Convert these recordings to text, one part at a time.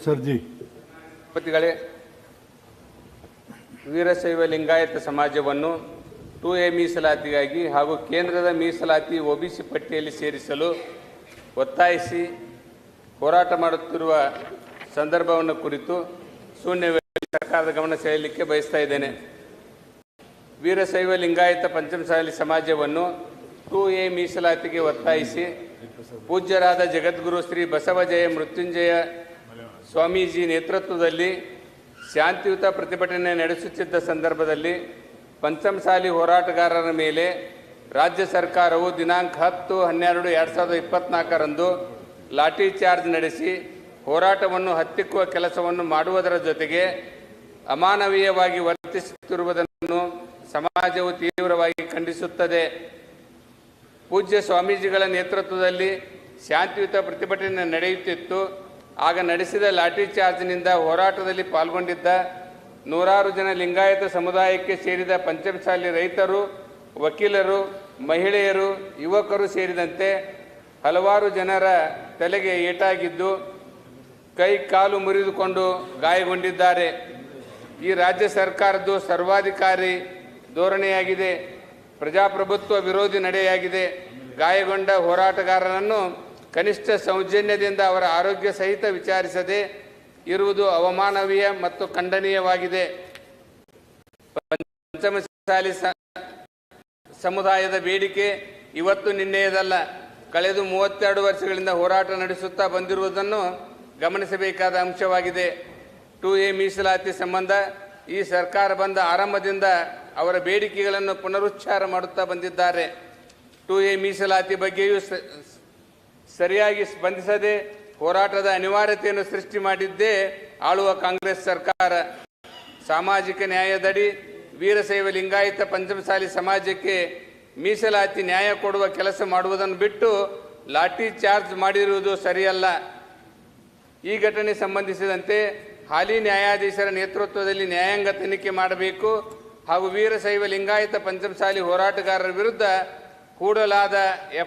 ಸರ್ಜಿ ಪತಿಗಳೇ, ವೀರಶೈವ ಲಿಂಗಾಯತ ಸಮಾಜವನ್ನು 2A ಮೀಸಲಾತಿಗಾಗಿ ಹಾಗೂ ಕೇಂದ್ರದ ಮೀಸಲಾತಿ OBC ಪಟ್ಟಿಯಲ್ಲಿ ಸೇರಿಸಲು ಒತ್ತಾಯಿಸಿ ಹೋರಾಟ ಮಾಡುತ್ತಿರುವ ಸಂದರ್ಭವನ್ನು ಕುರಿತು ಶೂನ್ಯ ವೇಳೆ ಸರ್ಕಾರದ ಗಮನ ಸೆಳೆಯಲಿಕ್ಕೆ ಬಯಸ್ತಾ ಇದ್ದೇನೆ. ವೀರಶೈವ ಲಿಂಗಾಯತ ಪಂಚಮಸಾಲಿ ಸಮಾಜವನ್ನು 2A ಮೀಸಲಾತಿಗೆ ಒತ್ತಾಯಿಸಿ ಪೂಜ್ಯರಾದ ಜಗದ್ಗುರು ಶ್ರೀ ಬಸವಜಯ ಮೃತ್ಯುಂಜಯ ಸ್ವಾಮೀಜಿ ನೇತೃತ್ವದಲ್ಲಿ ಶಾಂತಿಯುತ ಪ್ರತಿಭಟನೆ ನಡೆಸುತ್ತಿದ್ದ ಸಂದರ್ಭದಲ್ಲಿ ಪಂಚಮಸಾಲಿ ಹೋರಾಟಗಾರರ ಮೇಲೆ ರಾಜ್ಯ ಸರ್ಕಾರವು ದಿನಾಂಕ 10/12/2024 ಲಾಠಿ ಚಾರ್ಜ್ ನಡೆಸಿ ಹೋರಾಟವನ್ನು ಹತ್ತಿಕ್ಕುವ ಕೆಲಸವನ್ನು ಮಾಡುವುದರ ಜೊತೆಗೆ ಅಮಾನವೀಯವಾಗಿ ವರ್ತಿಸುತ್ತಿರುವುದನ್ನು ಸಮಾಜವು ತೀವ್ರವಾಗಿ ಖಂಡಿಸುತ್ತದೆ. ಪೂಜ್ಯ ಸ್ವಾಮೀಜಿಗಳ ನೇತೃತ್ವದಲ್ಲಿ ಶಾಂತಿಯುತ ಪ್ರತಿಭಟನೆ ನಡೆಯುತ್ತಿತ್ತು. ಆಗ ನಡೆಸಿದ ಲಾಠಿ ಚಾರ್ಜ್ನಿಂದ ಹೋರಾಟದಲ್ಲಿ ಪಾಲ್ಗೊಂಡಿದ್ದ ನೂರಾರು ಜನ ಲಿಂಗಾಯತ ಸಮುದಾಯಕ್ಕೆ ಸೇರಿದ ಪಂಚಮಸಾಲಿ ರೈತರು, ವಕೀಲರು, ಮಹಿಳೆಯರು, ಯುವಕರು ಸೇರಿದಂತೆ ಹಲವಾರು ಜನರ ತಲೆಗೆ ಏಟಾಗಿದ್ದು ಕೈ ಕಾಲು ಮುರಿದುಕೊಂಡು ಗಾಯಗೊಂಡಿದ್ದಾರೆ. ಈ ರಾಜ್ಯ ಸರ್ಕಾರದ್ದು ಸರ್ವಾಧಿಕಾರಿ ಧೋರಣೆಯಾಗಿದೆ, ಪ್ರಜಾಪ್ರಭುತ್ವ ವಿರೋಧಿ ನಡೆಯಾಗಿದೆ. ಗಾಯಗೊಂಡ ಹೋರಾಟಗಾರರನ್ನು ಕನಿಷ್ಠ ಸೌಜನ್ಯದಿಂದ ಅವರ ಆರೋಗ್ಯ ಸಹಿತ ವಿಚಾರಿಸದೆ ಇರುವುದು ಅವಮಾನವೀಯ ಮತ್ತು ಖಂಡನೀಯವಾಗಿದೆ. ಪಂಚಮಸಾಲಿ ಸಮುದಾಯದ ಬೇಡಿಕೆ ಇವತ್ತು ನಿನ್ನೆಯದಲ್ಲ. ಕಳೆದ 32 ವರ್ಷಗಳಿಂದ ಹೋರಾಟ ನಡೆಸುತ್ತಾ ಬಂದಿರುವುದನ್ನು ಗಮನಿಸಬೇಕಾದ ಅಂಶವಾಗಿದೆ. 2A ಮೀಸಲಾತಿ ಸಂಬಂಧ ಈ ಸರ್ಕಾರ ಬಂದ ಆರಂಭದಿಂದ ಅವರ ಬೇಡಿಕೆಗಳನ್ನು ಪುನರುಚ್ಚಾರ ಮಾಡುತ್ತಾ ಬಂದಿದ್ದಾರೆ. 2A ಮೀಸಲಾತಿ ಬಗ್ಗೆಯೂ ಸರಿಯಾಗಿ ಸ್ಪಂದಿಸದೆ ಹೋರಾಟದ ಅನಿವಾರ್ಯತೆಯನ್ನು ಸೃಷ್ಟಿ ಮಾಡಿದ್ದೇ ಆಳುವ ಕಾಂಗ್ರೆಸ್ ಸರ್ಕಾರ. ಸಾಮಾಜಿಕ ನ್ಯಾಯದಡಿ ವೀರಶೈವ ಲಿಂಗಾಯತ ಪಂಚಮಸಾಲಿ ಸಮಾಜಕ್ಕೆ ಮೀಸಲಾತಿ ನ್ಯಾಯ ಕೊಡುವ ಕೆಲಸ ಮಾಡುವುದನ್ನು ಬಿಟ್ಟು ಲಾಠಿ ಚಾರ್ಜ್ ಮಾಡಿರುವುದು ಸರಿಯಲ್ಲ. ಈ ಘಟನೆ ಸಂಬಂಧಿಸಿದಂತೆ ಹಾಲಿ ನ್ಯಾಯಾಧೀಶರ ನೇತೃತ್ವದಲ್ಲಿ ನ್ಯಾಯಾಂಗ ತನಿಖೆ ಮಾಡಬೇಕು ಹಾಗೂ ವೀರಶೈವ ಲಿಂಗಾಯತ ಪಂಚಮಸಾಲಿ ಹೋರಾಟಗಾರರ ವಿರುದ್ಧ ಹೂಡಲಾದ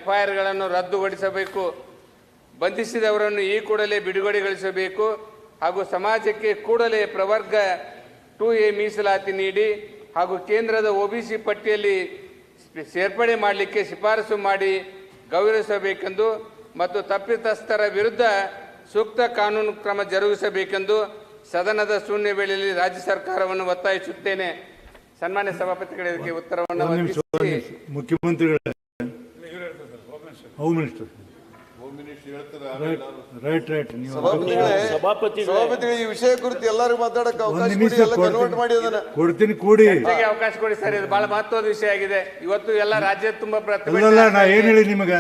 FIRಗಳನ್ನು ರದ್ದುಗೊಳಿಸಬೇಕು. ಬಂಧಿಸಿದವರನ್ನು ಈ ಕೂಡಲೇ ಬಿಡುಗಡೆಗೊಳಿಸಬೇಕು ಹಾಗೂ ಸಮಾಜಕ್ಕೆ ಕೂಡಲೇ ಪ್ರವರ್ಗ 2A ಮೀಸಲಾತಿ ನೀಡಿ ಹಾಗೂ ಕೇಂದ್ರದ OBC ಪಟ್ಟಿಯಲ್ಲಿ ಸೇರ್ಪಡೆ ಮಾಡಲಿಕ್ಕೆ ಶಿಫಾರಸು ಮಾಡಿ ಗೌರವಿಸಬೇಕೆಂದು ಮತ್ತು ತಪ್ಪಿತಸ್ಥರ ವಿರುದ್ಧ ಸೂಕ್ತ ಕಾನೂನು ಕ್ರಮ ಜರುಗಿಸಬೇಕೆಂದು ಸದನದ ಶೂನ್ಯ ವೇಳೆಯಲ್ಲಿ ರಾಜ್ಯ ಸರ್ಕಾರವನ್ನು ಒತ್ತಾಯಿಸುತ್ತೇನೆ. ಸನ್ಮಾನ್ಯ ಸಭಾಪತಿಗಳ ಇದಕ್ಕೆ ಉತ್ತರವನ್ನು ಮುಖ್ಯಮಂತ್ರಿಗಳ ಹೋಮ್ ಮಿನಿಸ್ಟರ್ ಸಭಾಪತಿಗಳು ಈ ವಿಷಯ ಕುರಿತು ಎಲ್ಲರಿಗೂ ಮಾತಾಡಕ್ಕೆ ಕೊಡ್ತೀನಿ ಕೂಡಿ ಅವಕಾಶ ಕೊಡಿ ಸರ್. ಇದು ಬಹಳ ಮಹತ್ವದ ವಿಷಯ ಆಗಿದೆ. ಇವತ್ತು ಎಲ್ಲ ರಾಜ್ಯ ತುಂಬಾ ನಾ ಏನ್ ಹೇಳಿ ನಿಮಗ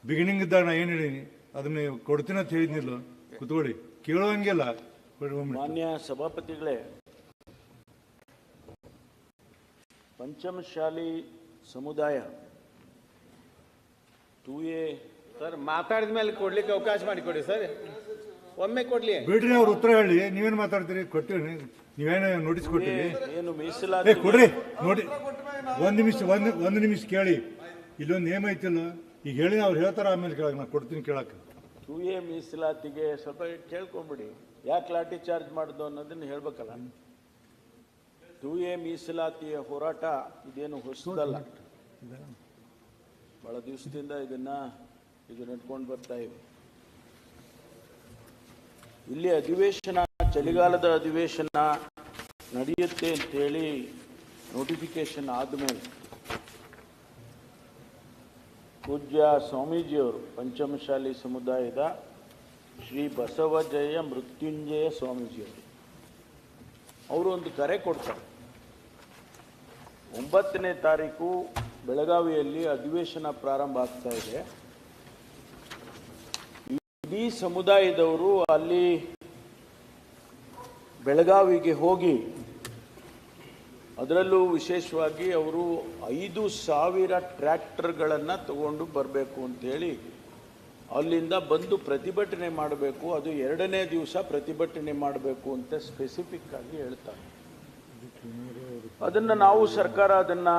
ಬಿಗಿನಿಂಗ್ ಇದ್ದಾಗ ನಾ ಏನ್ ಹೇಳಿನಿ ಅದನ್ನ ಕೊಡ್ತೀನಿ ಅಂತ ಹೇಳಿದ್ನಿಲ್ಲ. ಕುತ್ಕೊಳ್ಳಿ, ಕೇಳುವಂಗಿಲ್ಲ. ಮಾನ್ಯ ಸಭಾಪತಿಗಳೇ, ಪಂಚಮಶಾಲಿ ಸಮುದಾಯ 2A ಸರ್ ಮಾತಾಡಿದ ಮೇಲೆ ಕೊಡ್ಲಿಕ್ಕೆ ಅವಕಾಶ ಮಾಡಿಕೊಡಿ ಸರ್. ಒಮ್ಮೆ ಕೊಡ್ಲಿ ಬಿಡ್ರಿ, ಅವ್ರು ಉತ್ತರ ಹೇಳಿ. ನೀವೇನು ಮಾತಾಡ್ತೀರಿ? ಕೊಟ್ಟಿರಿ, ನೀವೇನು ನೋಟಿಸ್ ಕೊಟ್ಟಿರಿ? ಏನು ಮೀಸಲಾತಿ ಕೊಡ್ರಿ ನೋಡಿ. ಒಂದು ನಿಮಿಷ ಕೇಳಿ. ಇಲ್ಲೊಂದು ನೇಮ ಐತಿಲ್ಲ, ಈಗ ಹೇಳಿ ಅವ್ರು ಹೇಳ್ತಾರ, ಆಮೇಲೆ ಕೇಳಕ್ ನಾ ಕೊಡ್ತೀನಿ ಕೇಳಕ್ಕೆ. 2A ಮೀಸಲಾತಿಗೆ ಸ್ವಲ್ಪ ಕೇಳ್ಕೊಂಬಿಡಿ. ಯಾಕೆ ಲಾಠಿ ಚಾರ್ಜ್ ಮಾಡುದು ಅನ್ನೋದನ್ನ ಹೇಳ್ಬೇಕಲ್ಲ. 2A ಮೀಸಲಾತಿಯ ಹೋರಾಟ ಇದೇನು ಹೊಸದಲ್ಲ, ಬಹಳ ದಿವಸದಿಂದ ಇದು ನಡ್ಕೊಂಡು ಬರ್ತಾ ಇವೆ. ಇಲ್ಲಿ ಅಧಿವೇಶನ, ಚಳಿಗಾಲದ ಅಧಿವೇಶನ ನಡೆಯುತ್ತೆ ಅಂತೇಳಿ ನೋಟಿಫಿಕೇಶನ್ ಆದಮೇಲೆ ಪೂಜ್ಯ ಸ್ವಾಮೀಜಿಯವರು, ಪಂಚಮಶಾಲಿ ಸಮುದಾಯದ ಶ್ರೀ ಬಸವಜಯ ಮೃತ್ಯುಂಜಯ ಸ್ವಾಮೀಜಿಯವರು, ಅವರು ಒಂದು ಕರೆ ಕೊಡ್ತಾರೆ. 9ನೇ ತಾರೀಕು ಬೆಳಗಾವಿಯಲ್ಲಿ ಅಧಿವೇಶನ ಪ್ರಾರಂಭ ಆಗ್ತಾ ಇದೆ. ಇಡೀ ಸಮುದಾಯದವರು ಅಲ್ಲಿ ಬೆಳಗಾವಿಗೆ ಹೋಗಿ, ಅದರಲ್ಲೂ ವಿಶೇಷವಾಗಿ ಅವರು 5,000 ಟ್ರ್ಯಾಕ್ಟರ್ಗಳನ್ನು ತಗೊಂಡು ಬರಬೇಕು ಅಂತೇಳಿ ಅಲ್ಲಿಂದ ಬಂದು ಪ್ರತಿಭಟನೆ ಮಾಡಬೇಕು. ಅದು 2ನೇ ದಿವಸ ಪ್ರತಿಭಟನೆ ಮಾಡಬೇಕು ಅಂತ ಸ್ಪೆಸಿಫಿಕ್ ಆಗಿ ಹೇಳ್ತಾರೆ. ಅದನ್ನು ನಾವು ಸರ್ಕಾರ ಅದನ್ನು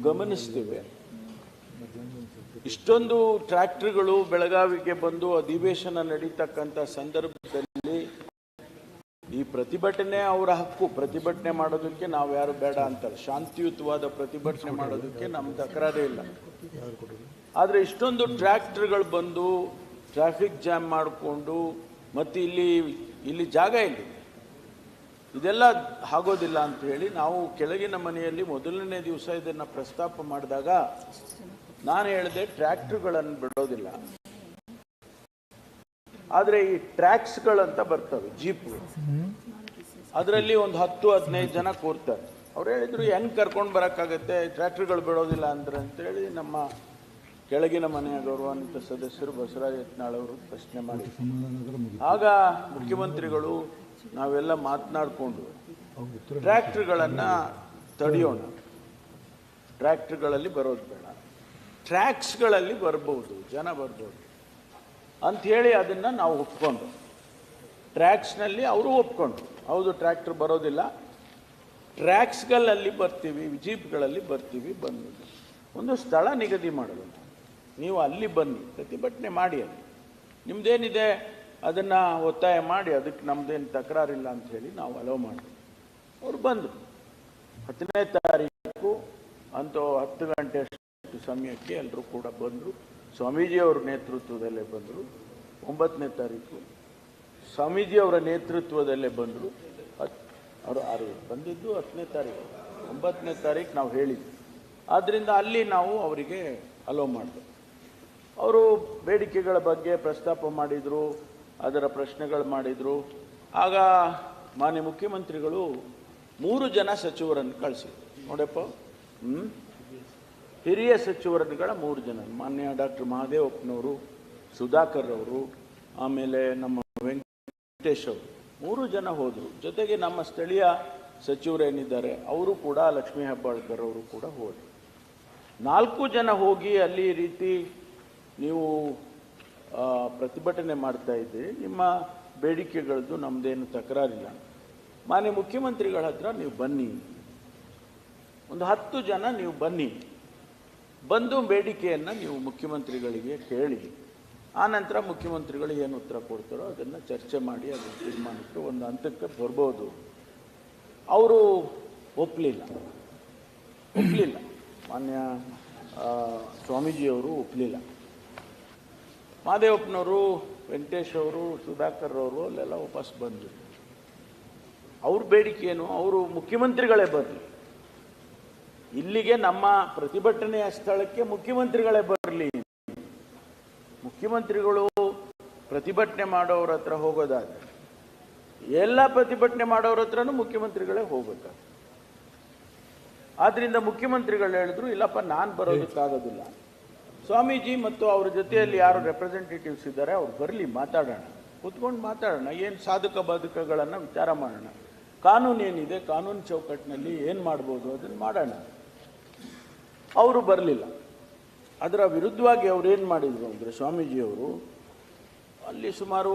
ಗಮನಿಸ್ತೇವೆ. ಇಷ್ಟೊಂದು ಟ್ರ್ಯಾಕ್ಟರ್ಗಳು ಬೆಳಗಾವಿಗೆ ಬಂದು ಅಧಿವೇಶನ ನಡೀತಕ್ಕಂಥ ಸಂದರ್ಭದಲ್ಲಿ ಈ ಪ್ರತಿಭಟನೆ ಅವರ ಹಕ್ಕು. ಪ್ರತಿಭಟನೆ ಮಾಡೋದಕ್ಕೆ ನಾವು ಯಾರು ಬೇಡ ಅಂತಾರೆ. ಶಾಂತಿಯುತವಾದ ಪ್ರತಿಭಟನೆ ಮಾಡೋದಕ್ಕೆ ನಮ್ಮ ತಕರಾರೇ ಇಲ್ಲ. ಆದರೆ ಇಷ್ಟೊಂದು ಟ್ರ್ಯಾಕ್ಟರ್ಗಳು ಬಂದು ಟ್ರಾಫಿಕ್ ಜಾಮ್ ಮಾಡಿಕೊಂಡು ಮತ್ತು ಇಲ್ಲಿ ಜಾಗ ಇಲ್ಲಿ ಇದೆಲ್ಲ ಆಗೋದಿಲ್ಲ ಅಂತ ಹೇಳಿ ನಾವು ಕೆಳಗಿನ ಮನೆಯಲ್ಲಿ ಮೊದಲನೇ ದಿವಸ ಇದನ್ನು ಪ್ರಸ್ತಾಪ ಮಾಡಿದಾಗ ನಾನು ಹೇಳಿದೆ ಟ್ರ್ಯಾಕ್ಟರ್ಗಳನ್ನು ಬಿಡೋದಿಲ್ಲ, ಆದರೆ ಈ ಟ್ರ್ಯಾಕ್ಸ್ಗಳಂತ ಬರ್ತವೆ ಜೀಪ್ಗಳು, ಅದರಲ್ಲಿ ಒಂದು 10-15 ಜನ ಕೂರ್ತಾರೆ. ಅವ್ರು ಹೇಳಿದ್ರು ಹೆಂಗೆ ಕರ್ಕೊಂಡು ಬರೋಕ್ಕಾಗತ್ತೆ, ಟ್ರ್ಯಾಕ್ಟರ್ಗಳು ಬಿಡೋದಿಲ್ಲ ಅಂದ್ರೆ ಅಂತೇಳಿ ನಮ್ಮ ಕೆಳಗಿನ ಮನೆಯ ಗೌರವಾನ್ವಿತ ಸದಸ್ಯರು ಬಸವರಾಜ ಯತ್ನಾಳ್ ಅವರು ಪ್ರಶ್ನೆ ಮಾಡಿ ಆಗ ಮುಖ್ಯಮಂತ್ರಿಗಳು ನಾವೆಲ್ಲ ಮಾತನಾಡಿಕೊಂಡು ಟ್ರ್ಯಾಕ್ಟರ್ಗಳನ್ನು ತಡೆಯೋಣ, ಟ್ರ್ಯಾಕ್ಟರ್ಗಳಲ್ಲಿ ಬರೋದು ಬೇಡ, ಟ್ರ್ಯಾಕ್ಸ್ಗಳಲ್ಲಿ ಬರ್ಬೋದು, ಜನ ಬರ್ಬೋದು ಅಂಥೇಳಿ ಅದನ್ನು ನಾವು ಒಪ್ಕೊಂಡು ಟ್ರ್ಯಾಕ್ಸ್ನಲ್ಲಿ ಅವರು ಒಪ್ಕೊಂಡು ಹೌದು ಟ್ರ್ಯಾಕ್ಟರ್ ಬರೋದಿಲ್ಲ, ಟ್ರ್ಯಾಕ್ಸ್ಗಳಲ್ಲಿ ಬರ್ತೀವಿ, ಜೀಪ್ಗಳಲ್ಲಿ ಬರ್ತೀವಿ, ಬಂದು ಒಂದು ಸ್ಥಳ ನಿಗದಿ ಮಾಡಲು ನೀವು ಅಲ್ಲಿ ಬನ್ನಿ, ಪ್ರತಿಭಟನೆ ಮಾಡಿ, ಅಲ್ಲಿ ನಿಮ್ಮದೇನಿದೆ ಅದನ್ನು ಒತ್ತಾಯ ಮಾಡಿ, ಅದಕ್ಕೆ ನಮ್ಮದೇನು ತಕರಾರಿಲ್ಲ ಅಂಥೇಳಿ ನಾವು ಅಲೋ ಮಾಡಿದ್ವಿ. ಅವ್ರು ಬಂದರು 10ನೇ ತಾರೀಕು ಅಂತೂ 10 ಗಂಟೆ ಸಮಯಕ್ಕೆ ಎಲ್ಲರೂ ಕೂಡ ಬಂದರು. ಸ್ವಾಮೀಜಿಯವರ ನೇತೃತ್ವದಲ್ಲೇ ಬಂದರು. 9ನೇ ತಾರೀಕು ಸ್ವಾಮೀಜಿಯವರ ನೇತೃತ್ವದಲ್ಲೇ ಬಂದರು. ಅವರು ಬಂದಿದ್ದು 10ನೇ ತಾರೀಕು, 9ನೇ ತಾರೀಕು ನಾವು ಹೇಳಿದ್ವಿ. ಆದ್ದರಿಂದ ಅಲ್ಲಿ ನಾವು ಅವರಿಗೆ ಅಲೋ ಮಾಡಿದೆ. ಅವರು ಬೇಡಿಕೆಗಳ ಬಗ್ಗೆ ಪ್ರಸ್ತಾಪ ಮಾಡಿದರು, ಅದರ ಪ್ರಶ್ನೆಗಳು ಮಾಡಿದರು. ಆಗ ಮಾನ್ಯ ಮುಖ್ಯಮಂತ್ರಿಗಳು 3 ಜನ ಸಚಿವರನ್ನು ಕಳಿಸಿದ್ರು. ನೋಡಪ್ಪ, ಹಿರಿಯ ಸಚಿವರುಗಳ 3 ಜನ, ಮಾನ್ಯ ಡಾಕ್ಟರ್ ಮಹದೇವಪ್ಪನವರು, ಸುಧಾಕರ್ ಅವರು, ಆಮೇಲೆ ನಮ್ಮ ವೆಂಕಟೇಶ್ ಅವರು 3 ಜನ ಹೋದರು. ಜೊತೆಗೆ ನಮ್ಮ ಸ್ಥಳೀಯ ಸಚಿವರೇನಿದ್ದಾರೆ ಅವರು ಕೂಡ, ಲಕ್ಷ್ಮೀ ಹೆಬ್ಬಾಳ್ಕರ್ ಅವರು ಕೂಡ ಹೋದರು. 4 ಜನ ಹೋಗಿ ಅಲ್ಲಿ ಈ ರೀತಿ ನೀವು ಪ್ರತಿಭಟನೆ ಮಾಡ್ತಾ ಇದ್ದೀರಿ, ನಿಮ್ಮ ಬೇಡಿಕೆಗಳದ್ದು ನಮ್ಮದೇನು ತಕರಾರಿಲ್ಲ, ಮಾನ್ಯ ಮುಖ್ಯಮಂತ್ರಿಗಳ ಹತ್ರ ನೀವು ಬನ್ನಿ, ಒಂದು 10 ಜನ ನೀವು ಬನ್ನಿ, ಬಂದು ಬೇಡಿಕೆಯನ್ನು ನೀವು ಮುಖ್ಯಮಂತ್ರಿಗಳಿಗೆ ಕೇಳಿ, ಆನಂತರ ಮುಖ್ಯಮಂತ್ರಿಗಳು ಏನು ಉತ್ತರ ಕೊಡ್ತಾರೋ ಅದನ್ನು ಚರ್ಚೆ ಮಾಡಿ ಅದನ್ನು ತೀರ್ಮಾನಕ್ಕೆ ಒಂದು ಹಂತಕ್ಕೆ ಬರ್ಬೋದು. ಅವರು ಒಪ್ಪಲಿಲ್ಲ. ಮಾನ್ಯ ಸ್ವಾಮೀಜಿಯವರು ಒಪ್ಪಲಿಲ್ಲ. ಮಹದೇವಪ್ಪನವರು, ವೆಂಕಟೇಶ್ ಅವರು, ಸುಧಾಕರ್ ಅವರು ಅಲ್ಲೆಲ್ಲ ವಾಪಸ್ ಬಂದರು. ಅವ್ರ ಬೇಡಿಕೆ ಏನು, ಅವರು ಮುಖ್ಯಮಂತ್ರಿಗಳೇ ಬರಲಿ, ಇಲ್ಲಿಗೆ ನಮ್ಮ ಪ್ರತಿಭಟನೆಯ ಸ್ಥಳಕ್ಕೆ ಮುಖ್ಯಮಂತ್ರಿಗಳೇ ಬರಲಿ. ಮುಖ್ಯಮಂತ್ರಿಗಳು ಪ್ರತಿಭಟನೆ ಮಾಡೋರ ಹತ್ರ ಹೋಗೋದಾದ್ರೆ ಎಲ್ಲ ಪ್ರತಿಭಟನೆ ಮಾಡೋರ ಹತ್ರನೂ ಮುಖ್ಯಮಂತ್ರಿಗಳೇ ಹೋಗ್ಬೇಕಾದ್ರೆ. ಆದ್ದರಿಂದ ಮುಖ್ಯಮಂತ್ರಿಗಳು ಹೇಳಿದ್ರು, ಇಲ್ಲಪ್ಪ ನಾನು ಬರೋದಕ್ಕಾಗೋದಿಲ್ಲ, ಸ್ವಾಮೀಜಿ ಮತ್ತು ಅವ್ರ ಜೊತೆಯಲ್ಲಿ ಯಾರು ರೆಪ್ರೆಸೆಂಟೇಟಿವ್ಸ್ ಇದ್ದಾರೆ ಅವ್ರು ಬರಲಿ, ಮಾತಾಡೋಣ, ಕೂತ್ಕೊಂಡು ಮಾತಾಡೋಣ, ಏನು ಸಾಧಕ ಬಾಧಕಗಳನ್ನು ವಿಚಾರ ಮಾಡೋಣ, ಕಾನೂನು ಏನಿದೆ, ಕಾನೂನು ಚೌಕಟ್ಟಿನಲ್ಲಿ ಏನು ಮಾಡ್ಬೋದು ಅದನ್ನು ಮಾಡೋಣ. ಅವರು ಬರಲಿಲ್ಲ. ಅದರ ವಿರುದ್ಧವಾಗಿ ಅವ್ರು ಏನು ಮಾಡಿದರು ಅಂದರೆ, ಸ್ವಾಮೀಜಿಯವರು ಅಲ್ಲಿ ಸುಮಾರು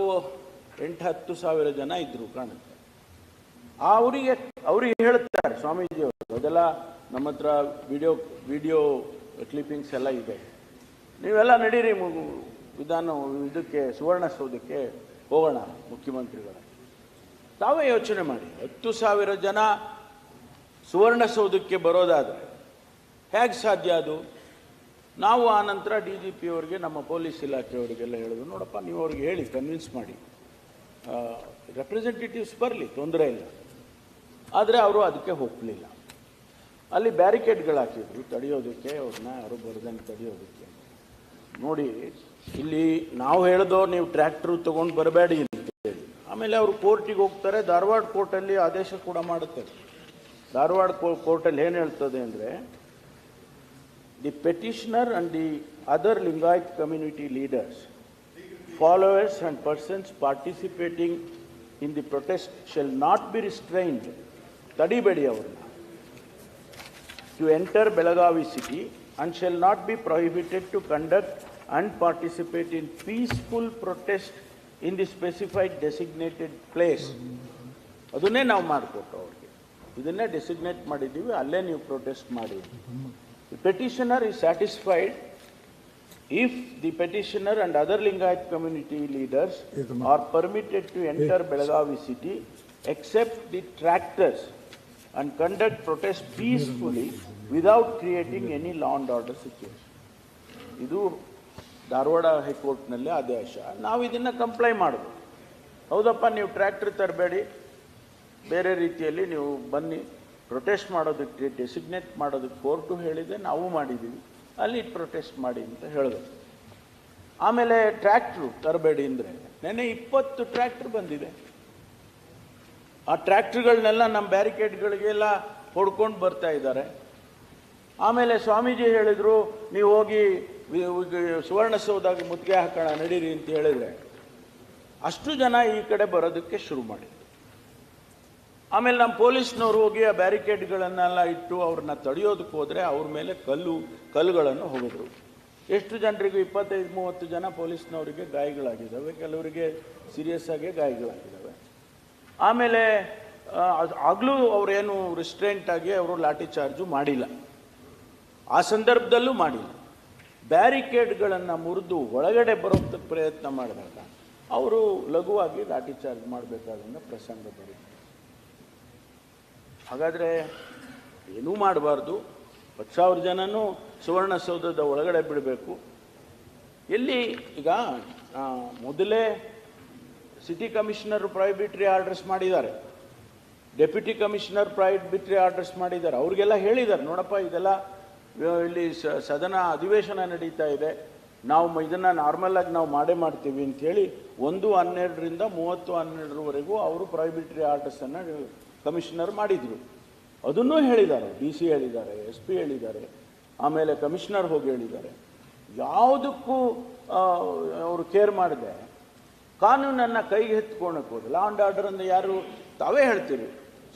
8-10 ಸಾವಿರ ಜನ ಇದ್ದರು ಕಾಣುತ್ತೆ. ಅವರಿಗೆ ಹೇಳ್ತಾರೆ ಸ್ವಾಮೀಜಿಯವರು, ಅದೆಲ್ಲ ನಮ್ಮ ಹತ್ರ ವಿಡಿಯೋ ಕ್ಲಿಪ್ಪಿಂಗ್ಸ್ ಎಲ್ಲ ಇದೆ, ನೀವೆಲ್ಲ ನಡೀರಿ ಇದಕ್ಕೆ ಸುವರ್ಣಸೌಧಕ್ಕೆ ಹೋಗೋಣ ಮುಖ್ಯಮಂತ್ರಿಗಳ. ತಾವೇ ಯೋಚನೆ ಮಾಡಿ, 10,000 ಜನ ಸುವರ್ಣಸೌಧಕ್ಕೆ ಬರೋದಾದರೆ ಹೇಗೆ ಸಾಧ್ಯ ಅದು? ನಾವು ಆ ನಂತರ DGP ಅವರಿಗೆ, ನಮ್ಮ ಪೊಲೀಸ್ ಇಲಾಖೆಯವರಿಗೆಲ್ಲ ಹೇಳಿದ್ರು, ನೋಡಪ್ಪ ನೀವು ಅವ್ರಿಗೆ ಹೇಳಿ ಕನ್ವಿನ್ಸ್ ಮಾಡಿ, ರೆಪ್ರೆಸೆಂಟೇಟಿವ್ಸ್ ಬರಲಿ, ತೊಂದರೆ ಇಲ್ಲ. ಆದರೆ ಅವರು ಅದಕ್ಕೆ ಒಪ್ಪಲಿಲ್ಲ. ಅಲ್ಲಿ ಬ್ಯಾರಿಕೇಡ್ಗಳು ಹಾಕಿದ್ರು ತಡೆಯೋದಕ್ಕೆ, ಅವ್ರನ್ನ ಯಾರು ಬರದಂಗೆ ತಡೆಯೋದಕ್ಕೆ. ನೋಡಿ, ಇಲ್ಲಿ ನಾವು ಹೇಳ್ದೋ ನೀವು ಟ್ರ್ಯಾಕ್ಟ್ರು ತೊಗೊಂಡು ಬರಬೇಡಿ ಅಂತೇಳಿ, ಆಮೇಲೆ ಅವರು ಕೋರ್ಟಿಗೆ ಹೋಗ್ತಾರೆ. ಧಾರವಾಡ ಕೋರ್ಟಲ್ಲಿ ಆದೇಶ ಕೂಡ ಮಾಡುತ್ತಾರೆ. ಧಾರವಾಡ ಕೋರ್ಟಲ್ಲಿ ಏನು ಹೇಳ್ತದೆ ಅಂದರೆ, the petitioner and the other Lingayat community leaders, followers and persons participating in the protest shall not be restrained, tadibedi avarna, to enter Belagavi city and shall not be prohibited to conduct and participate in peaceful protest in the specified designated place. ಅದನ್ನೇ ನಾವು ಮಾಡಿಕೊಟ್ಟು ಅವ್ರಿಗೆ, ಇದನ್ನೇ designate ಮಾಡಿದ್ದೀವಿ, ಅಲ್ಲೇ ನೀವು protest ಮಾಡಿ. The petitioner is satisfied if the petitioner and other Lingayat community leaders are permitted to enter Belagavi city except the tractors and conduct protest peacefully without creating any law and order situation. ಇದು ಧಾರವಾಡ ಹೈಕೋರ್ಟ್ನಲ್ಲಿ ಆದೇಶ. ನಾವು ಇದನ್ನು comply ಮಾಡಬೇಕು. ಹೌದಪ್ಪ, ನೀವು tractor ತರಬೇಡಿ, ಬೇರೆ ರೀತಿಯಲ್ಲಿ ನೀವು ಬನ್ನಿ, ಪ್ರೊಟೆಸ್ಟ್ ಮಾಡೋದಕ್ಕೆ ಡೆಸಿಗ್ನೇಟ್ ಮಾಡೋದಕ್ಕೆ ಕೋರ್ಟು ಹೇಳಿದೆ, ನಾವು ಮಾಡಿದ್ದೀವಿ, ಅಲ್ಲಿ ಪ್ರೊಟೆಸ್ಟ್ ಮಾಡಿ ಅಂತ ಹೇಳಿದ್ರು. ಆಮೇಲೆ ಟ್ರ್ಯಾಕ್ಟ್ರು ತರಬೇಡಿ ಅಂದರೆ ನೆನ್ನೆ 20 ಟ್ರ್ಯಾಕ್ಟರ್ ಬಂದಿದೆ. ಆ ಟ್ರ್ಯಾಕ್ಟರ್ಗಳನ್ನೆಲ್ಲ ನಮ್ಮ ಬ್ಯಾರಿಕೇಡ್ಗಳಿಗೆಲ್ಲ ಹೊಡ್ಕೊಂಡು ಬರ್ತಾ ಇದ್ದಾರೆ. ಆಮೇಲೆ ಸ್ವಾಮೀಜಿ ಹೇಳಿದರು, ನೀವು ಹೋಗಿ ಸುವರ್ಣಸೌಧದಾಗ ಮುತ್ತಿಗೆ ಹಾಕೋಣ ನಡೀರಿ ಅಂತ ಹೇಳಿದರೆ ಅಷ್ಟು ಜನ ಈ ಕಡೆ ಬರೋದಕ್ಕೆ ಶುರು ಮಾಡಿದ್ರು. ಆಮೇಲೆ ನಮ್ಮ ಪೊಲೀಸ್ನವ್ರು ಹೋಗಿ ಆ ಬ್ಯಾರಿಕೇಡ್ಗಳನ್ನೆಲ್ಲ ಇಟ್ಟು ಅವ್ರನ್ನ ತಡೆಯೋದಕ್ಕೆ ಹೋದರೆ ಅವ್ರ ಮೇಲೆ ಕಲ್ಲುಗಳನ್ನು ಹೊಗೆದ್ರು. ಎಷ್ಟು ಜನರಿಗೂ 25-30 ಜನ ಪೊಲೀಸ್ನವರಿಗೆ ಗಾಯಗಳಾಗಿದ್ದಾವೆ, ಕೆಲವರಿಗೆ ಸೀರಿಯಸ್ ಆಗಿ ಗಾಯಗಳಾಗಿದ್ದಾವೆ. ಆಮೇಲೆ ಆಗಲೂ ಅವರೇನು ರಿಸ್ಟ್ರೆಂಟ್ ಆಗಿ ಅವರು ಲಾಠಿ ಚಾರ್ಜು ಮಾಡಿಲ್ಲ, ಆ ಸಂದರ್ಭದಲ್ಲೂ ಮಾಡಿಲ್ಲ. ಬ್ಯಾರಿಕೇಡ್ಗಳನ್ನು ಮುರಿದು ಒಳಗಡೆ ಬರೋದಕ್ಕೆ ಪ್ರಯತ್ನ ಮಾಡಿದಾಗ ಅವರು ಲಘುವಾಗಿ ಲಾಠಿ ಚಾರ್ಜ್ ಮಾಡಬೇಕಾದಂಥ ಪ್ರಸಂಗ ಬರುತ್ತೆ. ಹಾಗಾದರೆ ಏನೂ ಮಾಡಬಾರ್ದು, 10,000 ಜನನೂ ಸುವರ್ಣಸೌಧದ ಒಳಗಡೆ ಬಿಡಬೇಕು. ಎಲ್ಲಿ ಈಗ ಮೊದಲೇ ಸಿಟಿ ಕಮಿಷನರ್ ಪ್ರೈಬಿಟ್ರಿ ಆರ್ಡರ್ಸ್ ಮಾಡಿದ್ದಾರೆ, ಡೆಪ್ಯೂಟಿ ಕಮಿಷನರ್ ಪ್ರೈಬಿಟ್ರಿ ಆರ್ಡರ್ಸ್ ಮಾಡಿದ್ದಾರೆ. ಅವ್ರಿಗೆಲ್ಲ ಹೇಳಿದ್ದಾರೆ, ನೋಡಪ್ಪ ಇದೆಲ್ಲ ಇಲ್ಲಿ ಸದನ ಅಧಿವೇಶನ ನಡೀತಾ ಇದೆ, ನಾವು ಇದನ್ನು ನಾರ್ಮಲಾಗಿ ನಾವು ಮಾಡ್ತೀವಿ ಅಂಥೇಳಿ 1/12ರಿಂದ 30/12 ಅವರು ಪ್ರೈಬಿಟ್ರಿ ಆರ್ಡರ್ಸನ್ನು ಕಮಿಷನರ್ ಮಾಡಿದರು. ಅದನ್ನೂ ಹೇಳಿದ್ದಾರೆ, DC ಹೇಳಿದ್ದಾರೆ, SP ಹೇಳಿದ್ದಾರೆ, ಆಮೇಲೆ ಕಮಿಷನರ್ ಹೋಗಿ ಹೇಳಿದ್ದಾರೆ. ಯಾವುದಕ್ಕೂ ಅವರು ಕೇರ್ ಮಾಡಿದೆ ಕಾನೂನನ್ನು ಕೈಗೆ ಎತ್ಕೊಳಕ್ಕೆ ಹೋದ. ಲಾ ಆ್ಯಂಡ್ ಆರ್ಡರ್ ಅಂದರೆ ಯಾರು ತಾವೇ ಹೇಳ್ತೀರಿ,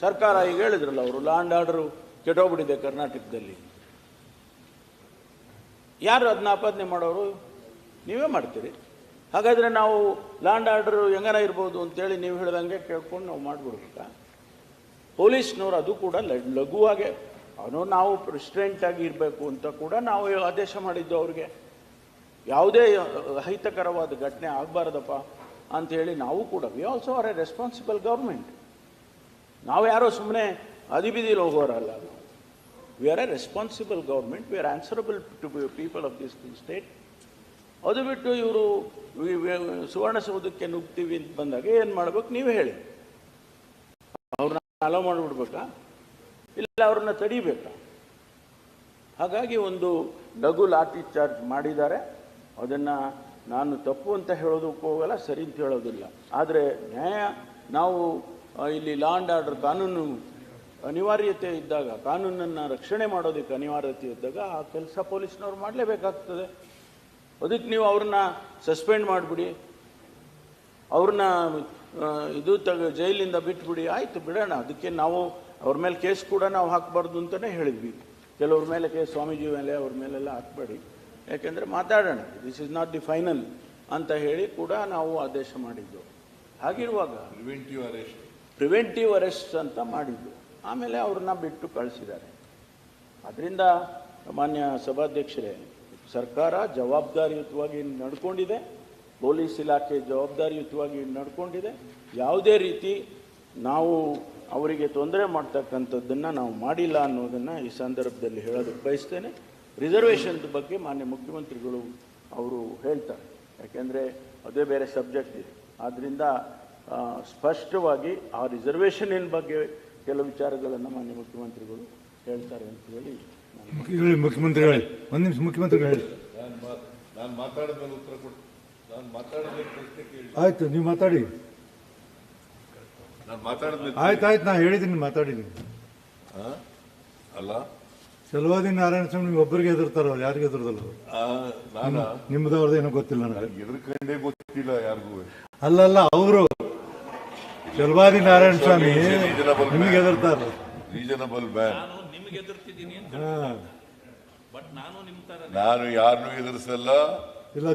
ಸರ್ಕಾರ ಈಗ ಹೇಳಿದ್ರಲ್ಲ ಅವರು ಲಾ ಆ್ಯಂಡ್ ಆರ್ಡರು ಕೆಟ್ಟೋಗ್ಬಿಟ್ಟಿದೆ ಕರ್ನಾಟಕದಲ್ಲಿ. ಯಾರು ಅದನ್ನ ಆಪಾದನೆ ಮಾಡೋರು? ನೀವೇ ಮಾಡ್ತೀರಿ. ಹಾಗಾದರೆ ನಾವು ಲಾ ಆ್ಯಂಡ್ ಆರ್ಡರು ಹೆಂಗಾರ ಇರ್ಬೋದು ಅಂತೇಳಿ ನೀವು ಹೇಳ್ದಂಗೆ ಕೇಳ್ಕೊಂಡು ನಾವು ಮಾಡಿಬಿಡ್ಬೇಕಾ? ಪೊಲೀಸ್ನವ್ರು ಅದು ಕೂಡ ಲಘುವಾಗೆ ನಾವು ರಿಸ್ಟ್ರೆಂಟಾಗಿ ಇರಬೇಕು ಅಂತ ಕೂಡ ನಾವು ಆದೇಶ ಮಾಡಿದ್ದು ಅವ್ರಿಗೆ. ಯಾವುದೇ ಅಹಿತಕರವಾದ ಘಟನೆ ಆಗಬಾರ್ದಪ್ಪ ಅಂಥೇಳಿ ನಾವು ಕೂಡ we also are a responsible government. ನಾವು ಯಾರೋ ಸುಮ್ಮನೆ ಅದಿಬಿದಿಲಿ ಹೋಗೋರಲ್ಲ. We are a responsible government, we are answerable to people of this state. ಅದು ಬಿಟ್ಟು ಇವರು ಸುವರ್ಣಸೌಧಕ್ಕೆ ನುಗ್ತೀವಿ ಅಂತ ಬಂದಾಗ ಏನು ಮಾಡ್ಬೇಕು ನೀವೇ ಹೇಳಿ. ಅವ್ರನ್ನ ಅಲೋ ಮಾಡಿಬಿಡ್ಬೇಕಾ, ಇಲ್ಲ ಅವ್ರನ್ನ ತಡಿಬೇಕಾ? ಹಾಗಾಗಿ ಒಂದು ಲಘು ಲಾಠಿ ಚಾರ್ಜ್ ಮಾಡಿದ್ದಾರೆ. ಅದನ್ನು ನಾನು ತಪ್ಪು ಅಂತ ಹೇಳೋದಕ್ಕೂ ಹೋಗಲ್ಲ, ಸರಿ ಅಂತ ಹೇಳೋದಿಲ್ಲ. ಆದರೆ ನ್ಯಾಯ, ನಾವು ಇಲ್ಲಿ ಲಾ ಆ್ಯಂಡ್ ಆರ್ಡರ್ ಕಾನೂನು ಅನಿವಾರ್ಯತೆ ಇದ್ದಾಗ, ಕಾನೂನನ್ನು ರಕ್ಷಣೆ ಮಾಡೋದಕ್ಕೆ ಅನಿವಾರ್ಯತೆ ಇದ್ದಾಗ ಆ ಕೆಲಸ ಪೊಲೀಸ್ನವ್ರು ಮಾಡಲೇಬೇಕಾಗ್ತದೆ. ಅದಕ್ಕೆ ನೀವು ಅವ್ರನ್ನ ಸಸ್ಪೆಂಡ್ ಮಾಡಿಬಿಡಿ, ಅವ್ರನ್ನ ಜೈಲಿಂದ ಬಿಟ್ಬಿಡಿ, ಆಯಿತು ಬಿಡೋಣ. ಅದಕ್ಕೆ ನಾವು ಅವ್ರ ಮೇಲೆ ಕೇಸ್ ಕೂಡ ನಾವು ಹಾಕಬಾರ್ದು ಅಂತಲೇ ಹೇಳಿದ್ವಿ. ಕೆಲವ್ರ ಮೇಲೆ ಕೇಸ್, ಸ್ವಾಮೀಜಿ ಮೇಲೆ ಅವ್ರ ಮೇಲೆಲ್ಲ ಹಾಕಬೇಡಿ, ಯಾಕೆಂದರೆ ಮಾತಾಡೋಣ, this is not the final ಅಂತ ಹೇಳಿ ಕೂಡ ನಾವು ಆದೇಶ ಮಾಡಿದ್ದು. ಹಾಗಿರುವಾಗ ಪ್ರಿವೆಂಟಿವ್ ಅರೆಸ್ಟ್ ಅಂತ ಮಾಡಿದ್ದು. ಆಮೇಲೆ ಅವ್ರನ್ನ ಬಿಟ್ಟು ಕಳಿಸಿದ್ದಾರೆ. ಅದರಿಂದ ಮಾನ್ಯ ಸಭಾಧ್ಯಕ್ಷರೇ, ಸರ್ಕಾರ ಜವಾಬ್ದಾರಿಯುತವಾಗಿ ನಡ್ಕೊಂಡಿದೆ, ಪೊಲೀಸ್ ಇಲಾಖೆ ಜವಾಬ್ದಾರಿಯುತವಾಗಿ ನಡ್ಕೊಂಡಿದೆ. ಯಾವುದೇ ರೀತಿ ನಾವು ಅವರಿಗೆ ತೊಂದರೆ ಮಾಡ್ತಕ್ಕಂಥದ್ದನ್ನು ನಾವು ಮಾಡಿಲ್ಲ ಅನ್ನೋದನ್ನು ಈ ಸಂದರ್ಭದಲ್ಲಿ ಹೇಳೋದಕ್ಕೆ ಬಯಸ್ತೇನೆ. ರಿಸರ್ವೇಷನ್ ಬಗ್ಗೆ ಮಾನ್ಯ ಮುಖ್ಯಮಂತ್ರಿಗಳು ಅವರು ಹೇಳ್ತಾರೆ, ಯಾಕೆಂದರೆ ಅದೇ ಬೇರೆ ಸಬ್ಜೆಕ್ಟ್ ಇದೆ. ಆದ್ದರಿಂದ ಸ್ಪಷ್ಟವಾಗಿ ಆ ರಿಸರ್ವೇಷನ್ನಿನ ಬಗ್ಗೆ ಕೆಲವು ವಿಚಾರಗಳನ್ನು ಮಾನ್ಯ ಮುಖ್ಯಮಂತ್ರಿಗಳು ಹೇಳ್ತಾರೆ ಅಂತ ಹೇಳಿ ಮುಖ್ಯಮಂತ್ರಿ ಹೇಳಿ. ಒಂದು ನಿಮಿಷ ಮುಖ್ಯಮಂತ್ರಿಗಳು ಹೇಳಿ. ನಾನು ಮಾತಾಡಿದ ಮೇಲೆ ಉತ್ತರ ಕೊಟ್ಟು, ನಾನು ಮಾತಾಡಿದ ಪ್ರಶ್ನೆ ಕೇಳಿ. ಆಯ್ತು, ನೀವು ಮಾತಾಡಿ. ನಾನು ಮಾತಾಡಿದ ಆಯ್ತು, ನಾ ಹೇಳಿದ್ದೀನಿ, ಮಾತಾಡಿದ್ದೀನಿ. ಅಲ್ಲ, ಚಲವಾದಿ ನಾರಾಯಣ ಸ್ವಾಮಿ ನೀವು ಒಬ್ಬರಿಗೆ ಎದುರ್ತಾರಲ್ಲ, ಯಾರಿಗೆ ಎದುರ್ದಲ್ಲ? ನಾನು ನಿಮ್ದವ್ರದ್ದು ಏನೋ ಗೊತ್ತಿಲ್ಲ ನನಗೆ, ಎದುರ್ಕೊಂಡೇ ಗೊತ್ತಿಲ್ಲ ಯಾರಿಗೂ. ಅಲ್ಲಲ್ಲ, ಅವರು ಚಲವಾದಿ ನಾರಾಯಣ ಸ್ವಾಮಿ ನಿಮಗೆ ಎದುರ್ತಾರ. Reasonable man. ನಾನು ಯಾರನ್ನೂ ಎದುರಿಸಲ್ಲ.